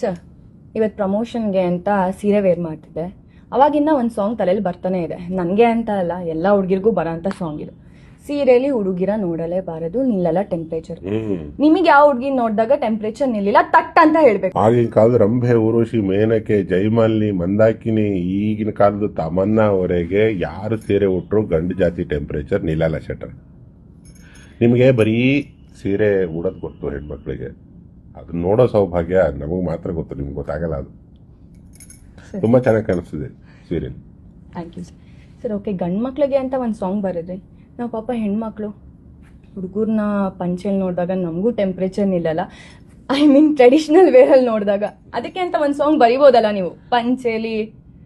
Sir, ಇವತ್ತು ಪ್ರಮೋಷನ್ಗೆ ಅಂತ ಸೀರೆ ವೇರ್ ಮಾಡ್ತಿದ್ದೆ. ಅವಾಗಿಂದ ಒಂದು ಸಾಂಗ್ ತಲೆಯಲ್ಲಿ ಬರ್ತಾನೆ ಇದೆ. ನನಗೆ ಅಂತ ಅಲ್ಲ, ಎಲ್ಲ ಹುಡುಗಿರ್ಗೂ ಬರೋಂಥ ಸಾಂಗ್ ಇದು. ಸೀರೆಯಲ್ಲಿ ಹುಡುಗಿರ ನೋಡಲೇಬಾರದು, ನಿಲ್ಲಲ್ಲ ಟೆಂಪ್ರೇಚರ್. ನಿಮಗೆ ಯಾವ ಹುಡುಗಿ ನೋಡಿದಾಗ ಟೆಂಪ್ರೇಚರ್ ನಿಲ್ಲಿಲ್ಲ ತಟ್ ಅಂತ ಹೇಳ್ಬೇಕು. ಆಗಿನ ಕಾಲದ ರಂಭೆ, ಉರ್ವಶಿ, ಮೇನಕೆ, ಜೈಮಾಲಿನಿ, ಮಂದಾಕಿನಿ, ಈಗಿನ ಕಾಲದ ತಮನ್ನಾ ಅವರೆಗೆ ಯಾರು ಸೀರೆ ಉಟ್ರು ಗಂಡು ಜಾತಿ ಟೆಂಪ್ರೇಚರ್ ನಿಲ್ಲಲ್ಲ ಶೆಟ್ಟರ್. ನಿಮಗೆ ಬರೀ ಸೀರೆ ಉಡೋದು ಗೊತ್ತು ಹೆಣ್ಮಕ್ಳಿಗೆ, ಅದನ್ನ ನೋಡೋ ಸೌಭಾಗ್ಯ ನಮಗೆ ಮಾತ್ರ ಗೊತ್ತು, ನಿಮ್ಗೆ ಗೊತ್ತಾಗಲ್ಲ. ಅದು ತುಂಬಾ ಚೆನ್ನಾಗಿ ಕಾಣಿಸ್ತಿದೆ ಸೀರೆ. Thank you sir. Sir, okay, ಗಂಡು ಮಕ್ಳಿಗೆ ಅಂತ ಒಂದು ಸಾಂಗ್ ಬರೋದ್ರಿ. ನಾವು ಪಾಪ ಹೆಣ್ಮಕ್ಳು ಹುಡುಗರನ್ನ ಪಂಚೆಯಲ್ಲಿ ನೋಡಿದಾಗ ನಮಗೂ ಟೆಂಪ್ರೇಚರ್ ನಿಲ್ಲಲ್ಲ. ಐ ಮೀನ್ ಟ್ರೆಡಿಷನಲ್ ವೇರಲ್ಲಿ ನೋಡಿದಾಗ ಅದಕ್ಕೆ ಅಂತ ಒಂದು ಸಾಂಗ್ ಬರಿಬೋದಲ್ಲ ನೀವು?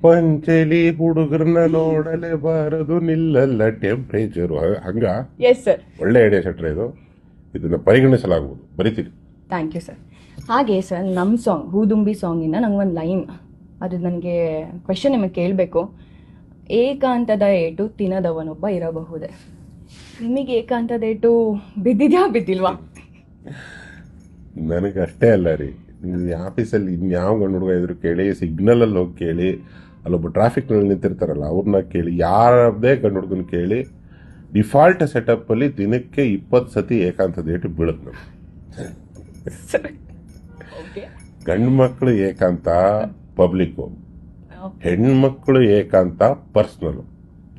ಪಂಚೆಲಿ ಹುಡುಗರನ್ನ ನೋಡಲೇಬಾರದು, ನಿಲ್ಲಲ್ಲ ಟೆಂಪ್ರೇಚರ್. ಹಂಗ? Yes sir. ಒಳ್ಳೆ ಐಡಿಯಾ ಶೆಟ್ರೆ ಇದು. ಇದನ್ನ ಪರಿಗಣಿಸಲಾಗುವುದು, ಬರಿತೀರಿ. Thank you sir. ಹಾಗೆ ಸರ್, ನಮ್ಮ ಸಾಂಗ್ ಹೂದುಂಬಿ ಸಾಂಗಿಂದ ನಂಗೊಂದು ಲೈನ್, ಅದು ನನಗೆ ಕ್ವೆಶನ್ ನಿಮಗೆ ಕೇಳಬೇಕು. ಏಕಾಂತದ ಏಟು ತಿನ್ನದವನೊಬ್ಬ ಇರಬಹುದೇ? ನಿಮಗೆ ಏಕಾಂತದ ಏಟು ಬಿದ್ದಿಲ್ವಾ? ನನಗೆ ಅಷ್ಟೇ ಅಲ್ಲ ರೀ, ನೀವು ಆಫೀಸಲ್ಲಿ ಇನ್ಯಾವ ಗಂಡು ಹುಡುಗ ಇದ್ರು ಕೇಳಿ, ಸಿಗ್ನಲಲ್ಲಿ ಹೋಗಿ ಕೇಳಿ, ಅಲ್ಲೊಬ್ಬ ಟ್ರಾಫಿಕ್ನಲ್ಲಿ ನಿಂತಿರ್ತಾರಲ್ಲ ಅವ್ರನ್ನ ಕೇಳಿ, ಯಾರದೇ ಗಂಡು ಹುಡುಗನ ಕೇಳಿ, ಡಿಫಾಲ್ಟ್ ಸೆಟಪ್ಪಲ್ಲಿ ದಿನಕ್ಕೆ 20 ಸತಿ ಏಕಾಂತದ ಏಟು ಬೀಳುತ್ತೆ ನಮ್ಗೆ. ಗಂಡು ಮಕ್ಕಳು ಏಕಾಂತ ಪಬ್ಲಿಕ್ಕು, ಹೆಣ್ಮಕ್ಳು ಏಕಾಂತ ಪರ್ಸ್ನಲ್.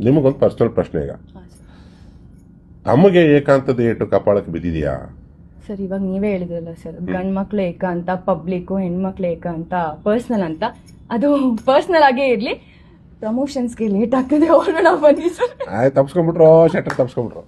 ನಿಮಗೊಂದು ಪರ್ಸ್ನಲ್ ಪ್ರಶ್ನೆ, ಈಗ ತಮಗೆ ಏಕಾಂತದ ಏಟು ಕಪಾಳಕ್ಕೆ ಬಿದ್ದಿದೆಯಾ? ಸರ್, ಇವಾಗ ನೀವೇ ಹೇಳಿದ್ರಲ್ಲ ಸರ್, ಗಂಡು ಮಕ್ಳು ಏಕಾಂತ ಪಬ್ಲಿಕ್ಕು, ಹೆಣ್ಮಕ್ಳು ಏಕಾಂತ ಪರ್ಸ್ನಲ್ ಅಂತ. ಅದು ಪರ್ಸ್ನಲ್ ಆಗೇ ಇರಲಿ, ಪ್ರಮೋಷನ್ಸ್ಗೆ ಲೇಟ್ ಆಗ್ತದೆ, ಹೊರಡೋಣ ಬನ್ನಿ ಸರ್. ಆಯ್ತು, ತಪ್ಸ್ಕೊಂಡ್ಬಿಟ್ರು ಶೆಟ್ಟರ್, ತಪ್ಸ್ಕೊಂಡ್ಬಿಟ್ರು.